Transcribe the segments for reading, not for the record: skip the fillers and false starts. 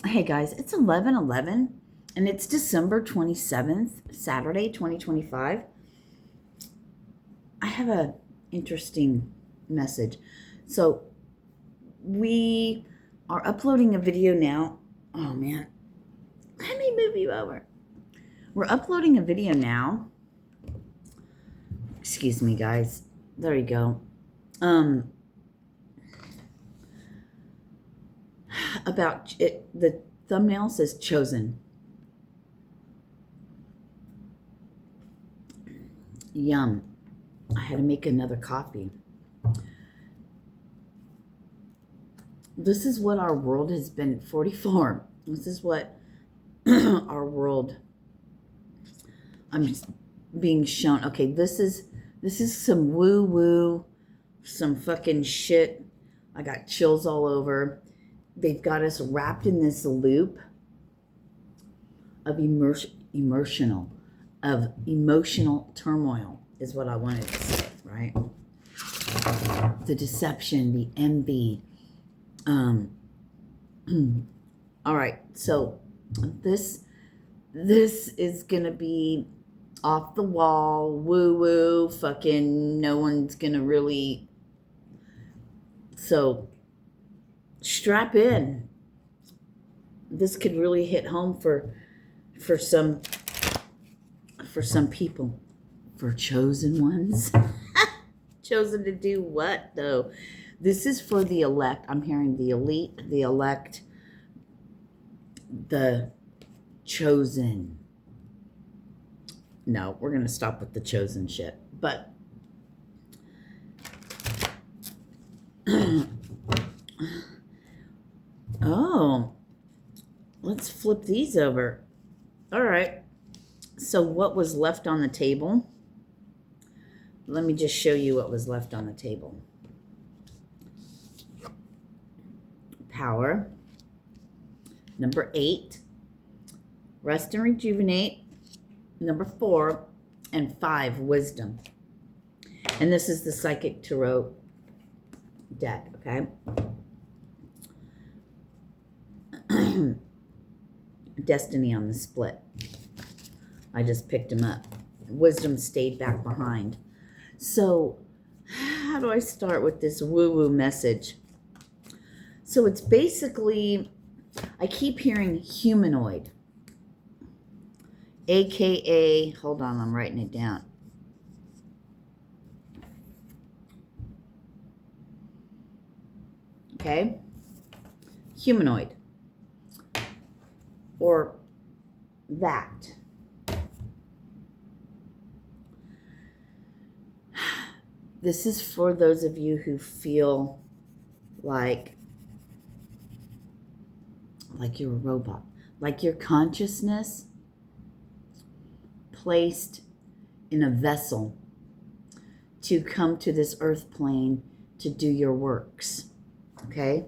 Hey guys, it's 11:11 and it's December 27th, Saturday, 2025. I have a interesting message. So, we are uploading a video now. Oh man, let me move you over. We're uploading a video now. Excuse me, guys. There you go. About it, the thumbnail says chosen. Yum. I had to make another copy. This is what our world has been 44. This is what our world I'm just being shown. Okay, this is some woo woo, some fucking shit. I got chills all over. They've got us wrapped in this loop of emotional turmoil is what I wanted to say, right? The deception, the envy. All right, so this is gonna be off the wall, woo woo, fucking no one's gonna really. So strap in. This could really hit home for some people, for chosen ones. Chosen to do what though? This is for the elect. I'm hearing the elite, the elect, the chosen. No, we're going to stop with the chosen shit. But oh, let's flip these over. All right. So what was left on the table? Let me just show you what was left on the table. Power. Number 8. Rest and rejuvenate. Number 4. And 5. Wisdom. And this is the Psychic Tarot deck, okay? Destiny on the split. I just picked them up. Wisdom stayed back behind. So, how do I start with this woo-woo message? So it's basically, I keep hearing humanoid. AKA, hold on, I'm writing it down. Okay? Humanoid. Or that. This is for those of you who feel like you're a robot, like your consciousness placed in a vessel to come to this earth plane to do your works. Okay?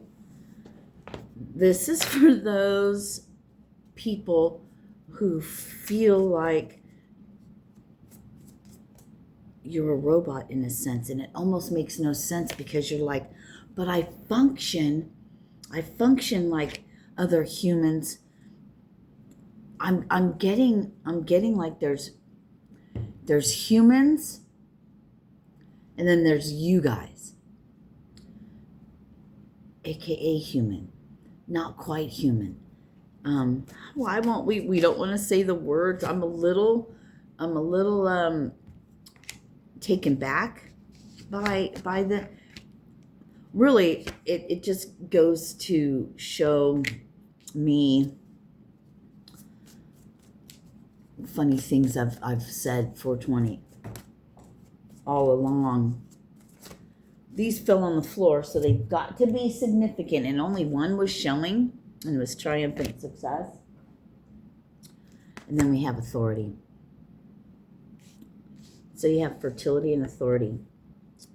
This is for those people who feel like you're a robot in a sense, and it almost makes no sense because you're like, but I function like other humans. I'm getting like there's humans and then there's you guys, aka human, not quite human. Why won't we don't want to say the words. I'm a little taken back by the really it just goes to show me funny things I've said 420 all along. These fell on the floor, so they've got to be significant, and only one was showing, and it was triumphant success. And then we have authority. So you have fertility and authority.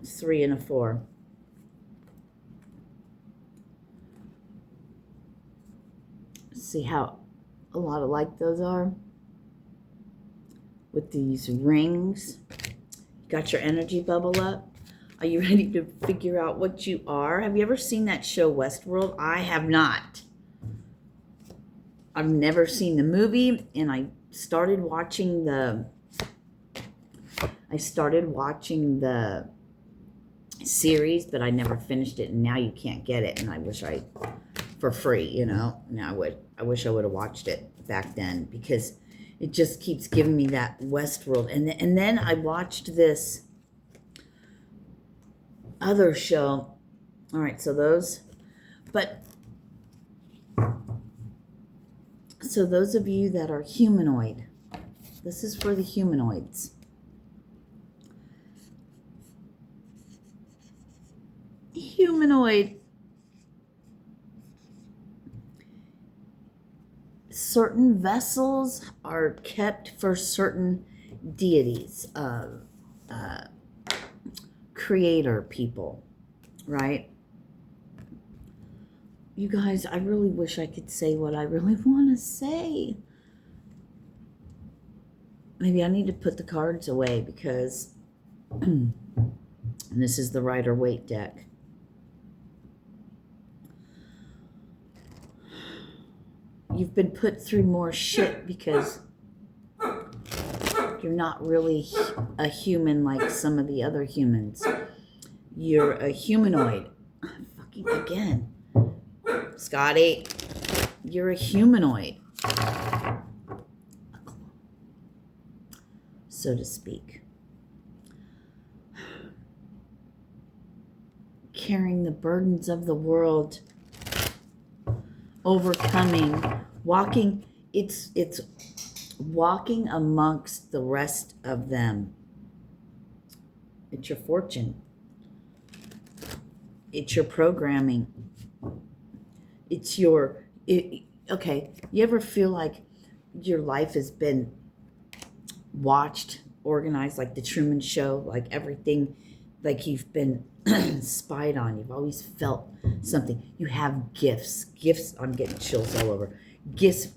3 and a 4. See how a lot alike those are? With these rings. Got your energy bubble up. Are you ready to figure out what you are? Have you ever seen that show Westworld? I have not. I've never seen the movie, and I started watching the series, but I never finished it, and now you can't get it, and I wish for free, you know. Now I wish I would have watched it back then, because it just keeps giving me that Westworld. And then I watched this other show. All right, so those of you that are humanoid, this is for the humanoids. Humanoid. Certain vessels are kept for certain deities, creator people, right? You guys, I really wish I could say what I really want to say. Maybe I need to put the cards away, because and this is the Rider-Waite deck. You've been put through more shit because you're not really a human like some of the other humans. You're a humanoid. Fucking again. Scotty, you're a humanoid, so to speak. Carrying the burdens of the world, overcoming, walking, it's walking amongst the rest of them. It's your fortune. It's your programming. It's your, okay, you ever feel like your life has been watched, organized, like the Truman Show, like everything, like you've been spied on. You've always felt something. You have gifts. I'm getting chills all over. Gifts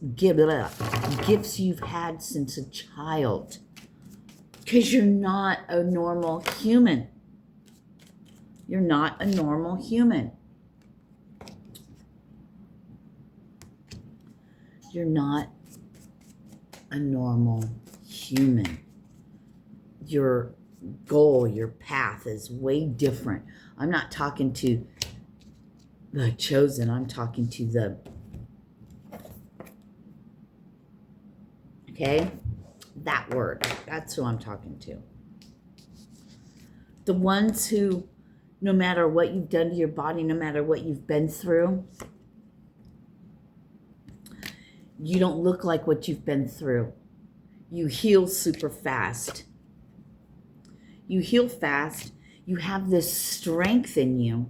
you've had since a child. Because you're not a normal human. You're not a normal human. You're not a normal human. Your goal, your path is way different. I'm not talking to the chosen. I'm talking to the, okay? That word. That's who I'm talking to. The ones who, no matter what you've done to your body, no matter what you've been through, you don't look like what you've been through. You heal super fast. You heal fast. You have this strength in you.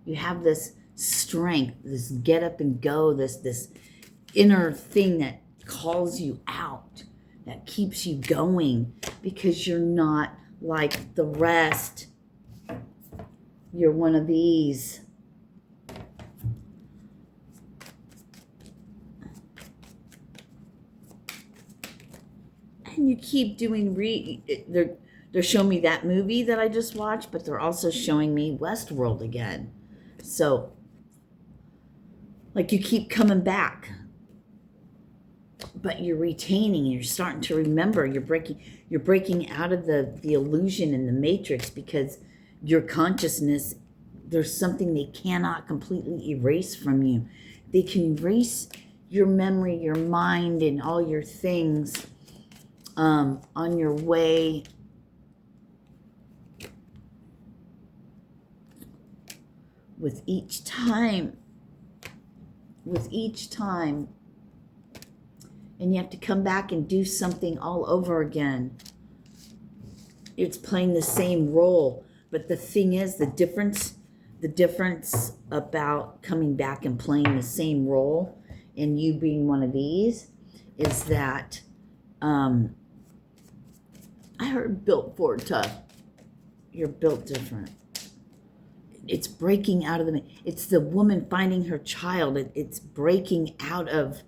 You have this strength, this get up and go, this inner thing that calls you out, that keeps you going, because you're not like the rest. You're one of these. And you keep doing, they're showing me that movie that I just watched, but they're also showing me Westworld again. So, like, you keep coming back, but you're retaining, you're starting to remember, you're breaking out of the illusion in the matrix, because your consciousness, there's something they cannot completely erase from you. They can erase your memory, your mind, and all your things on your way with each time, and you have to come back and do something all over again. It's playing the same role, but the thing is, the difference about coming back and playing the same role and you being one of these is that I heard built for tough. You're built different. It's breaking out of it's the woman finding her child. It's breaking out of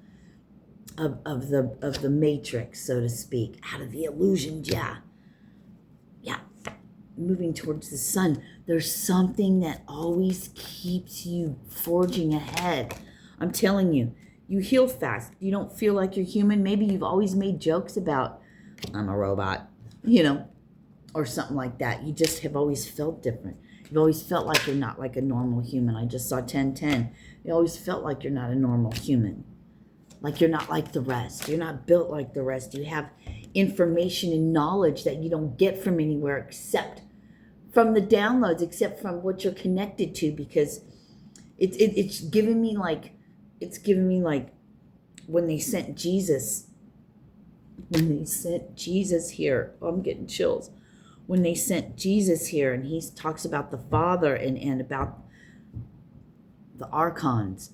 the matrix, so to speak, out of the illusion. Yeah, moving towards the sun. There's something that always keeps you forging ahead. I'm telling you, You heal fast. You don't feel like you're human. Maybe you've always made jokes about, I'm a robot, or something like that. You just have always felt different. You've always felt like you're not like a normal human. I just saw 1010. You always felt like you're not a normal human. Like you're not like the rest. You're not built like the rest. You have information and knowledge that you don't get from anywhere except from the downloads, except from what you're connected to, because it's giving me like when they sent Jesus here. Oh, I'm getting chills. When they sent Jesus here and he talks about the Father and about the archons.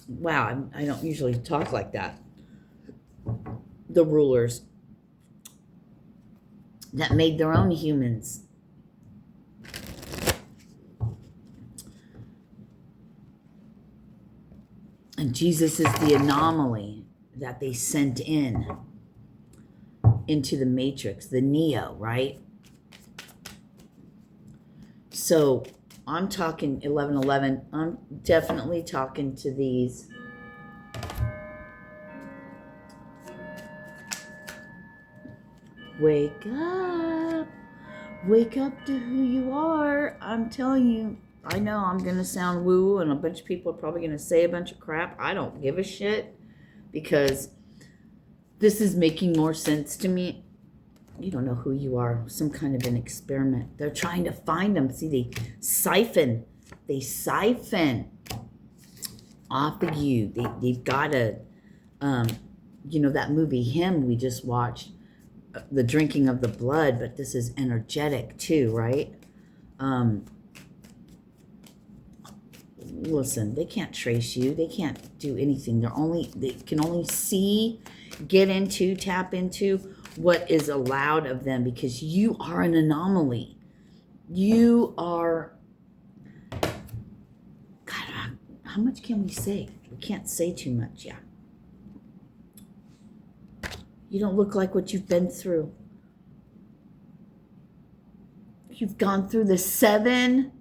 Wow, I don't usually talk like that. The rulers that made their own humans. And Jesus is the anomaly that they sent into the matrix, the Neo, right? So I'm talking 1111. I'm definitely talking to these. Wake up. Wake up to who you are. I'm telling you, I know I'm going to sound woo and a bunch of people are probably going to say a bunch of crap. I don't give a shit because this is making more sense to me. You don't know who you are. Some kind of an experiment. They're trying to find them. See, they siphon off of you. They've got to, that movie Him we just watched, the drinking of the blood, but this is energetic too, right? Listen, they can't trace you. They can't do anything. They can only see, get into, tap into what is allowed of them, because you are an anomaly. You are, God, how much can we say? We can't say too much, yeah. You don't look like what you've been through. You've gone through the 7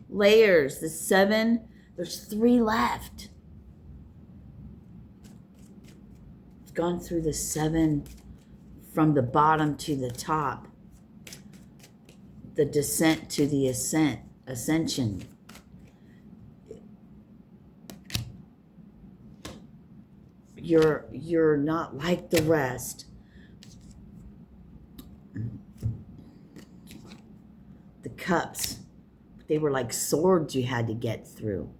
layers, there's 3 left. You've gone through the 7 from the bottom to the top, the descent to the ascension. You're not like the rest. The cups, they were like swords you had to get through,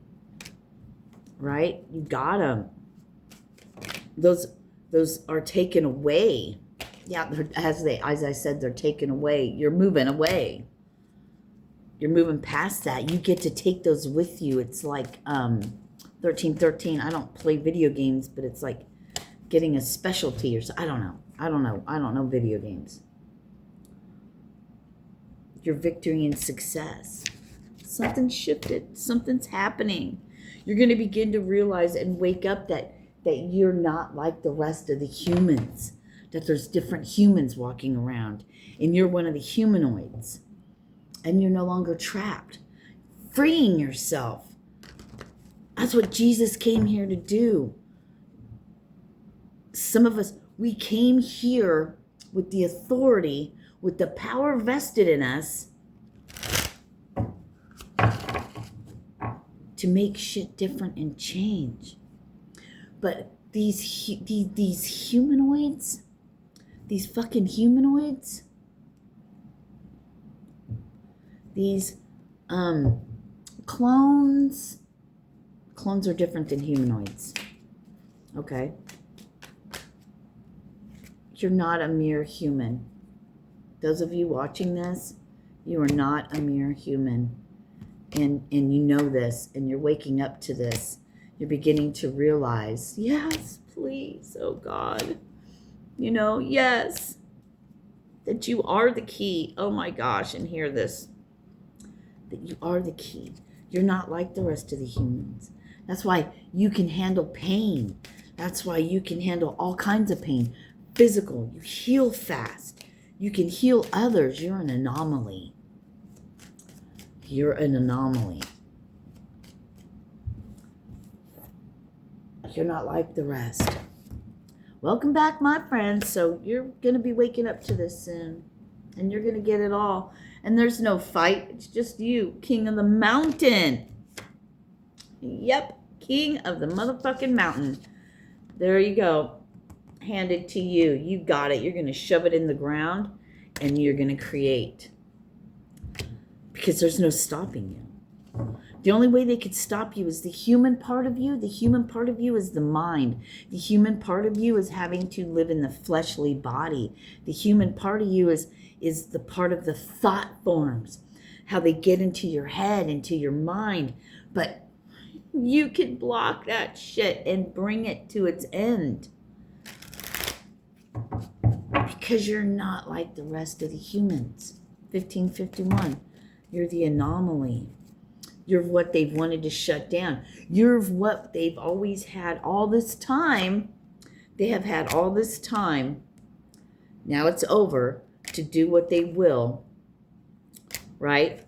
right? You got them. Those are taken away. Yeah, as I said, they're taken away. You're moving away. You're moving past that. You get to take those with you. It's like 1313. I don't play video games, but it's like getting a specialty or so. I don't know video games. Your victory and success. Something's shifted. Something's happening. You're going to begin to realize and wake up that you're not like the rest of the humans. That there's different humans walking around. And you're one of the humanoids. And you're no longer trapped. Freeing yourself. That's what Jesus came here to do. Some of us, we came here with the authority, with the power vested in us to make shit different and change. But these humanoids, these fucking humanoids, these clones are different than humanoids. Okay? You're not a mere human. Those of you watching this, you are not a mere human. And you know this, and you're waking up to this. You're beginning to realize, yes, please, oh God. Yes, that you are the key. Oh my gosh, and hear this. That you are the key. You're not like the rest of the humans. That's why you can handle pain. That's why you can handle all kinds of pain. Physical, you heal fast. You can heal others. You're an anomaly. You're an anomaly. You're not like the rest. Welcome back, my friends. So you're going to be waking up to this soon. And you're going to get it all. And there's no fight. It's just you, king of the mountain. Yep, king of the motherfucking mountain. There you go. Handed to you. You got it. You're going to shove it in the ground and you're going to create. Because there's no stopping you. The only way they could stop you is the human part of you. The human part of you is the mind. The human part of you is having to live in the fleshly body. The human part of you is the part of the thought forms, how they get into your head, into your mind. But you can block that shit and bring it to its end. Because you're not like the rest of the humans. 1551. You're the anomaly. You're what they've wanted to shut down. You're what they've always had all this time. They have had all this time. Now it's over to do what they will. Right?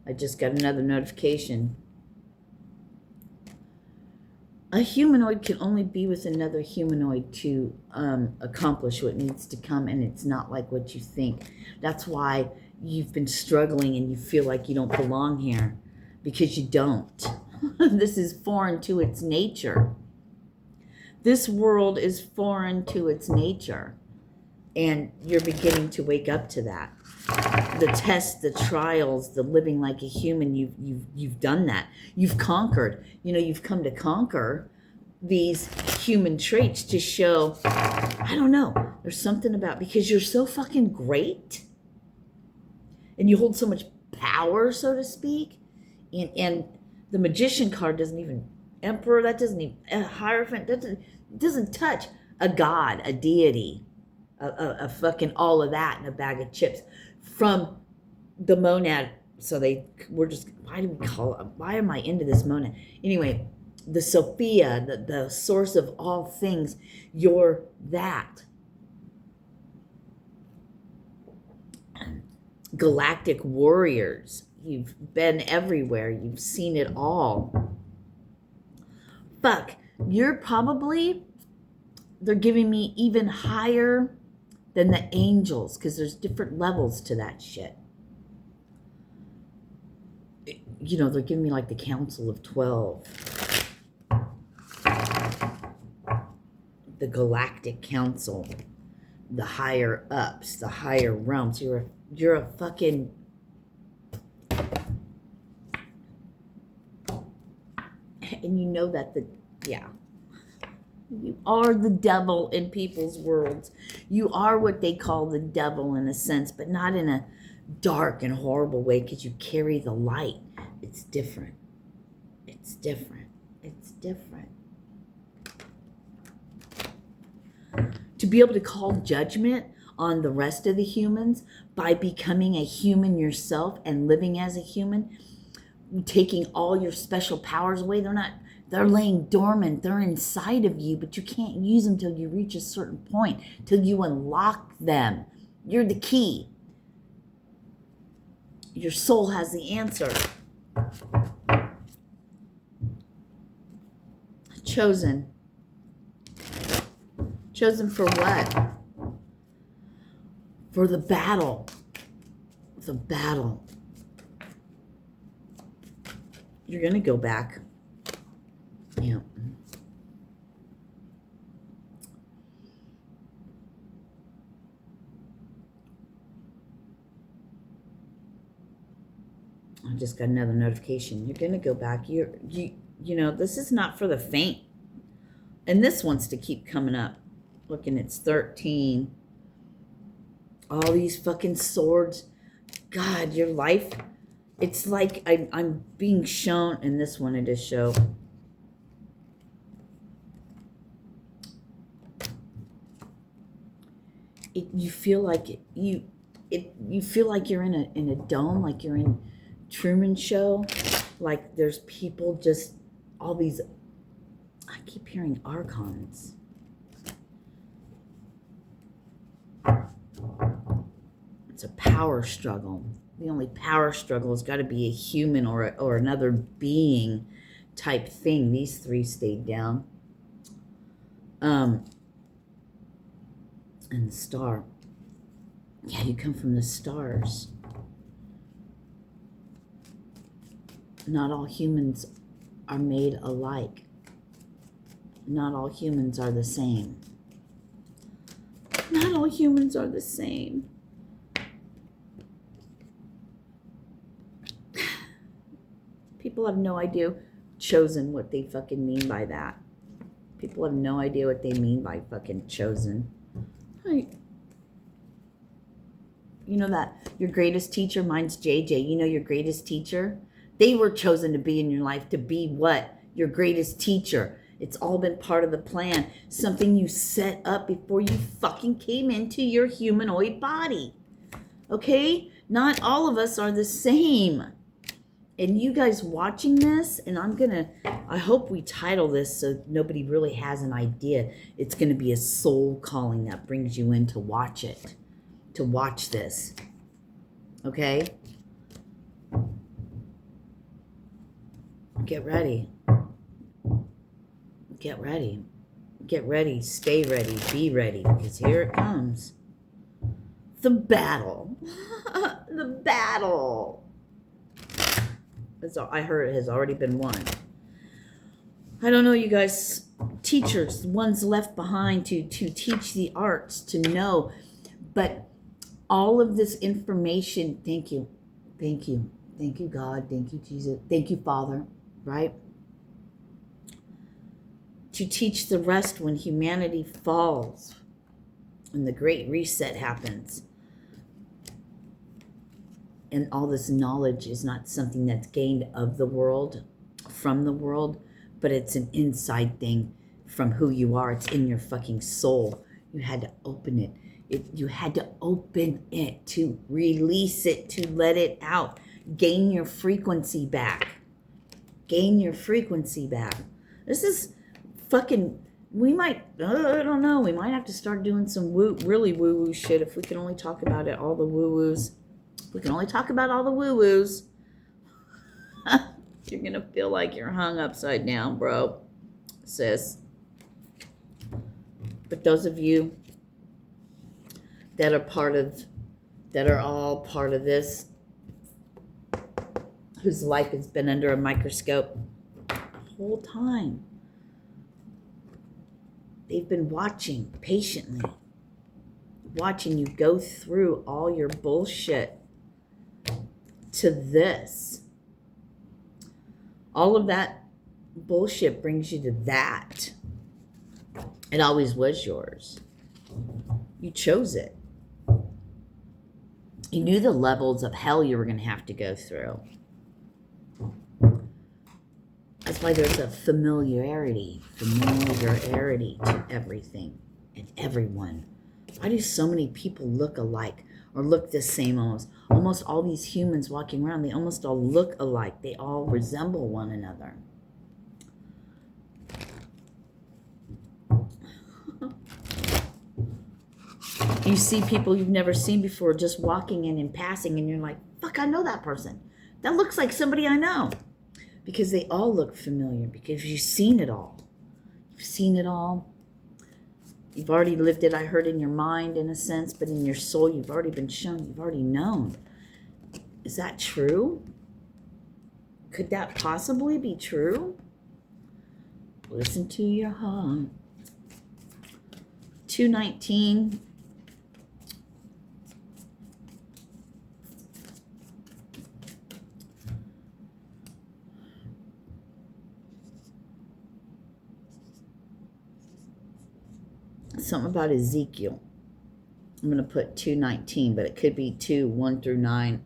I just got another notification. A humanoid can only be with another humanoid to accomplish what needs to come, and it's not like what you think. That's why you've been struggling and you feel like you don't belong here, because you don't. This is foreign to its nature. This world is foreign to its nature, and you're beginning to wake up to that. The tests, the trials, the living like a human, you've done that. You've conquered. You've come to conquer these human traits to show, I don't know, there's something about, because you're so fucking great and you hold so much power, so to speak, and the magician card doesn't even, emperor, that doesn't even, hierophant, that doesn't touch a god, a deity, a fucking all of that in a bag of chips from the monad. So we're just, why do we call it, why am I into this monad? Anyway, the Sophia, the source of all things, you're that. Galactic warriors. You've been everywhere. You've seen it all. Fuck. You're probably, they're giving me even higher than the angels, because there's different levels to that shit. They're giving me like the Council of 12. The Galactic Council. The higher ups, the higher realms. You're a fucking, and you know that you are the devil in people's worlds. You are what they call the devil in a sense, but not in a dark and horrible way, because you carry the light. It's different. It's different. It's different. To be able to call judgment on the rest of the humans by becoming a human yourself and living as a human, taking all your special powers away. They're laying dormant. They're inside of you, but you can't use them till you reach a certain point, till you unlock them. You're the key. Your soul has the answer. Chosen. Chosen for what? For the battle. The battle. You're going to go back. Yeah. I just got another notification. You're going to go back. This is not for the faint. And this wants to keep coming up. Looking, it's 13. All these fucking swords. God, your life. It's like I'm being shown. In this one, it is show. You feel like you feel like you're in a dome, like you're in Truman Show, like there's people, just all these, I keep hearing archons. It's a power struggle. The only power struggle has got to be a human or another being type thing. These three stayed down. And the star. Yeah, you come from the stars. Not all humans are made alike. Not all humans are the same. Not all humans are the same. People have no idea, chosen, what they fucking mean by that. People have no idea what they mean by fucking chosen. Right. You know that your greatest teacher, mine's JJ, you know your greatest teacher? They were chosen to be in your life to be what? Your greatest teacher. It's all been part of the plan. Something you set up before you fucking came into your humanoid body. Okay? Not all of us are the same. And you guys watching this, and I hope we title this so nobody really has an idea. It's going to be a soul calling that brings you in to watch it. To watch this. Okay? Get ready. Get ready. Get ready. Stay ready. Be ready. Because here it comes. The battle. The battle. I heard it has already been won. I don't know, you guys. Teachers, ones left behind to teach the arts, to know. But all of this information, thank you. Thank you. Thank you, God. Thank you, Jesus. Thank you, Father. Right? To teach the rest when humanity falls. When the great reset happens. And all this knowledge is not something that's gained of the world, from the world, but it's an inside thing from who you are. It's in your fucking soul. You had to open it. You had to open it, to release it, to let it out. Gain your frequency back. Gain your frequency back. This is fucking, we might, I don't know, we might have to start doing some really woo-woo shit if we can only talk about it, all the woo-woos. We can only talk about all the woo-woos. You're going to feel like you're hung upside down, bro, sis. But those of you that are all part of this, whose life has been under a microscope the whole time, they've been watching patiently, watching you go through all your bullshit to this. All of that bullshit brings you to that. It always was yours. You chose it. You knew the levels of hell you were going to have to go through. That's why there's a familiarity to everything and everyone. Why do so many people look alike or look the same almost? Almost all these humans walking around, they almost all look alike. They all resemble one another. You see people you've never seen before just walking in and passing, and you're like, fuck, I know that person. That looks like somebody I know. Because they all look familiar, because you've seen it all. You've seen it all. You've already lived it, I heard, in your mind in a sense, but in your soul you've already been shown, you've already known. Is that true? Could that possibly be true? Listen to your heart. 219. Something about Ezekiel. I'm going to put 219, but it could be 2, 1 through 9.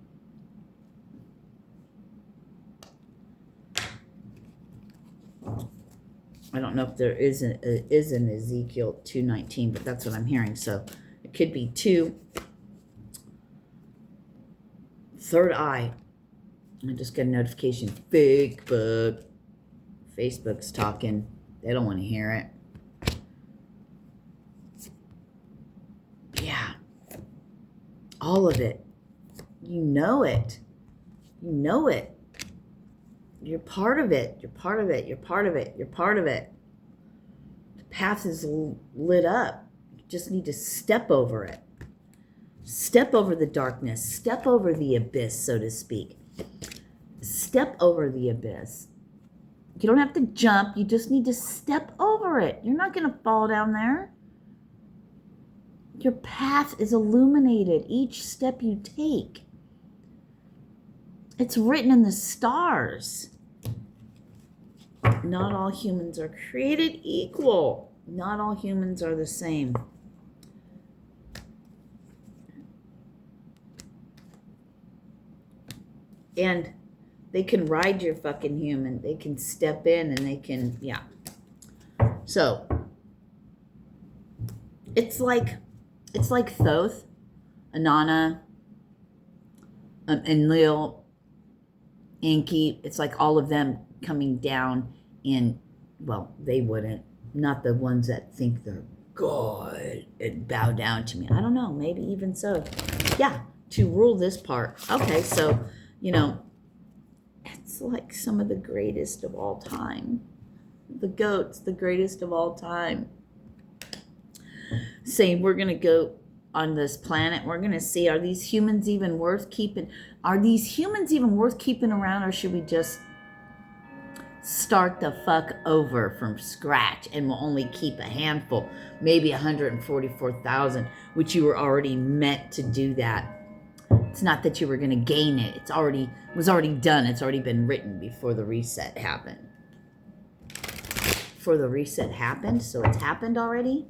I don't know if there is an Ezekiel 219, but that's what I'm hearing. So it could be 2. Third eye. I just got a notification. Facebook's talking. They don't want to hear it. Yeah. All of it. You know it. You know it. You're part of it. You're part of it. You're part of it. You're part of it. The path is lit up. You just need to step over it. Step over the darkness. Step over the abyss, so to speak. Step over the abyss. You don't have to jump. You just need to step over it. You're not going to fall down there. Your path is illuminated each step you take. It's written in the stars. Not all humans are created equal. Not all humans are the same. And they can ride your fucking human. They can step in and they can, yeah. So, it's like Thoth, Anana, Enlil, Enki. It's like all of them coming down in, well, they wouldn't. Not the ones that think they're God and bow down to me. I don't know. Maybe even so. Yeah, to rule this part. Okay, so, you know, it's like some of the greatest of all time. The goats, the greatest of all time. Saying we're going to go on this planet. We're going to see, are these humans even worth keeping? Are these humans even worth keeping around, or should we just start the fuck over from scratch and we'll only keep a handful, maybe 144,000, which you were already meant to do that. It's not that you were going to gain it. It was already done. It's already been written before the reset happened. Before the reset happened, so it's happened already.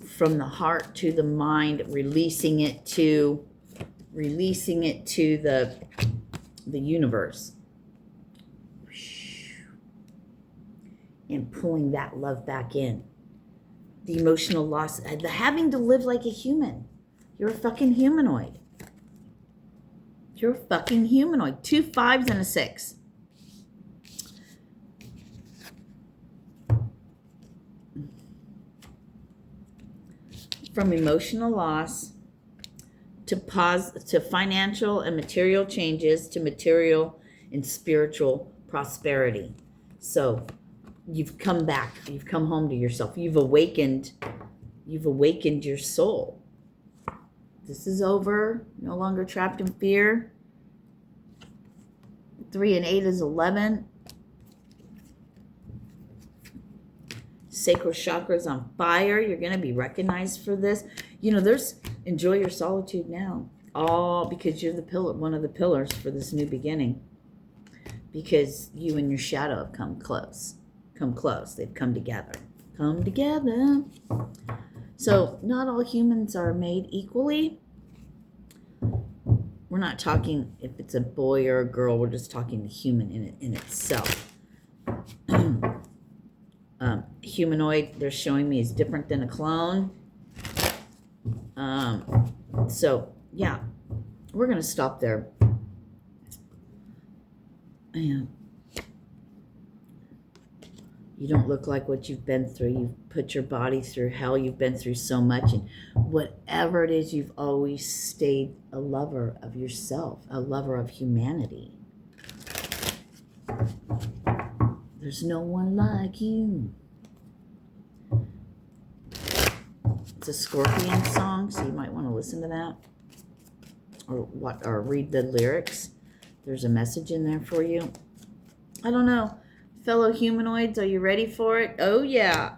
From the heart to the mind, releasing it to the universe. And pulling that love back in. The emotional loss, the having to live like a human. You're a fucking humanoid. You're a fucking humanoid. 2 5s and a 6. From emotional loss to financial and material changes to material and spiritual prosperity. So you've come back. You've come home to yourself. You've awakened your soul. This is over. No longer trapped in fear. 3 and 8 is 11. Sacral chakra's on fire. You're going to be recognized for this. You know, enjoy your solitude now. All because you're the pillar, one of the pillars for this new beginning. Because you and your shadow have come close. They've come together. So not all humans are made equally. We're not talking if it's a boy or a girl. We're just talking the human in itself. Humanoid, they're showing me, is different than a clone. So yeah, we're gonna stop there. And you don't look like what you've been through. You've put your body through hell. You've been through so much. And whatever it is, you've always stayed a lover of yourself, a lover of humanity. There's no one like you. It's a Scorpion song, so you might want to listen to that. Or read the lyrics. There's a message in there for you. I don't know. Fellow humanoids, are you ready for it? Oh, yeah.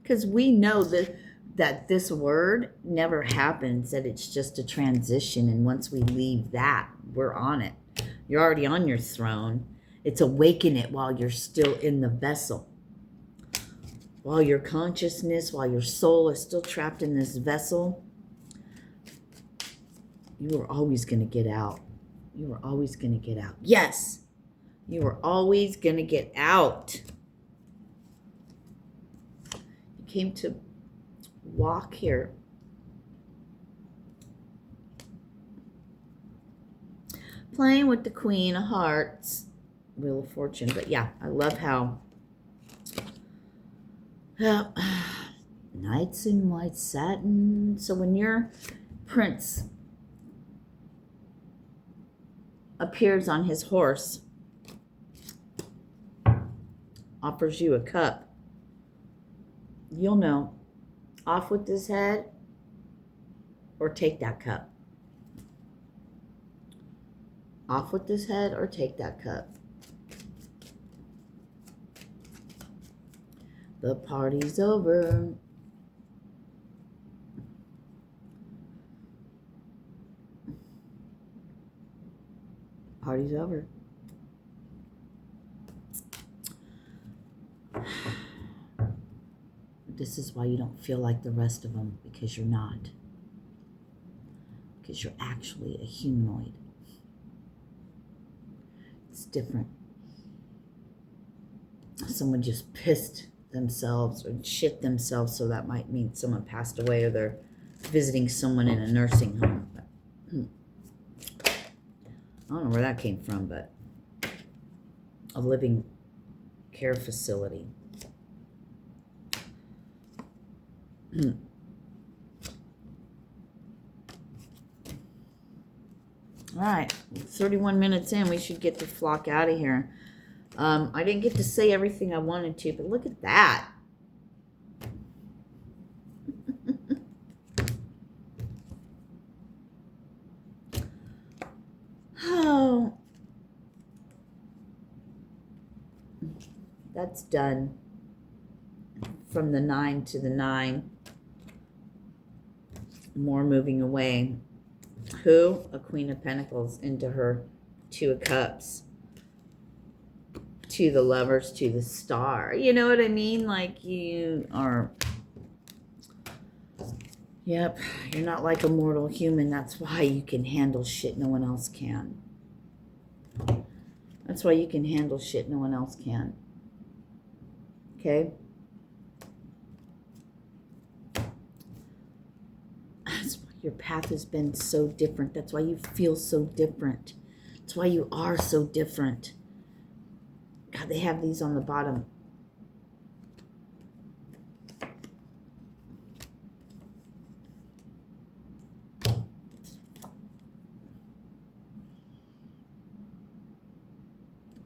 Because we know that this word never happens, that it's just a transition. And once we leave that, we're on it. You're already on your throne. It's awaken it while you're still in the vessel. While your consciousness, while your soul is still trapped in this vessel, you are always going to get out. You are always going to get out. Yes. You are always going to get out. You came to walk here. Playing with the Queen of Hearts. Wheel of Fortune. But yeah, I love how Knights in white satin. So when your prince appears on his horse, offers you a cup, you'll know, off with his head or take that cup. Off with his head or take that cup. The party's over. Party's over. This is why you don't feel like the rest of them, because you're not. Because you're actually a humanoid. It's different. Someone just pissed themselves or shit themselves, so that might mean someone passed away or they're visiting someone in a nursing home. I don't know where that came from, but a living care facility. All right, 31 minutes in, we should get the flock out of here. I didn't get to say everything I wanted to, but look at that. Oh, that's done. From the 9 to the 9. More moving away. Who? A Queen of Pentacles into her 2 of Cups. To the Lovers, to the Star. You know what I mean? Like you are... Yep, you're not like a mortal human. That's why you can handle shit no one else can. That's why you can handle shit no one else can. Okay? That's why your path has been so different. That's why you feel so different. That's why you are so different. God, they have these on the bottom.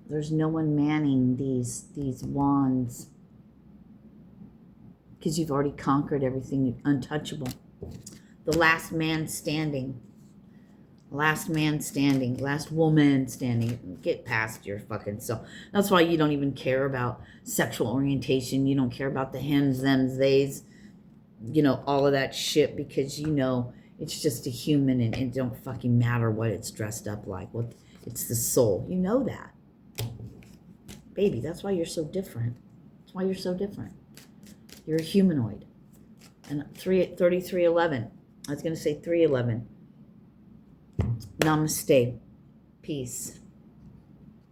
There's no one manning these wands, because you've already conquered everything. Untouchable. The last man standing. Last man standing. Last woman standing. Get past your fucking self. That's why you don't even care about sexual orientation. You don't care about the hims, thems, theys. You know, all of that shit, because you know it's just a human, and it don't fucking matter what it's dressed up like. What it's the soul. You know that. Baby, that's why you're so different. That's why you're so different. You're a humanoid. And 3311. I was going to say 311. Namaste. Peace.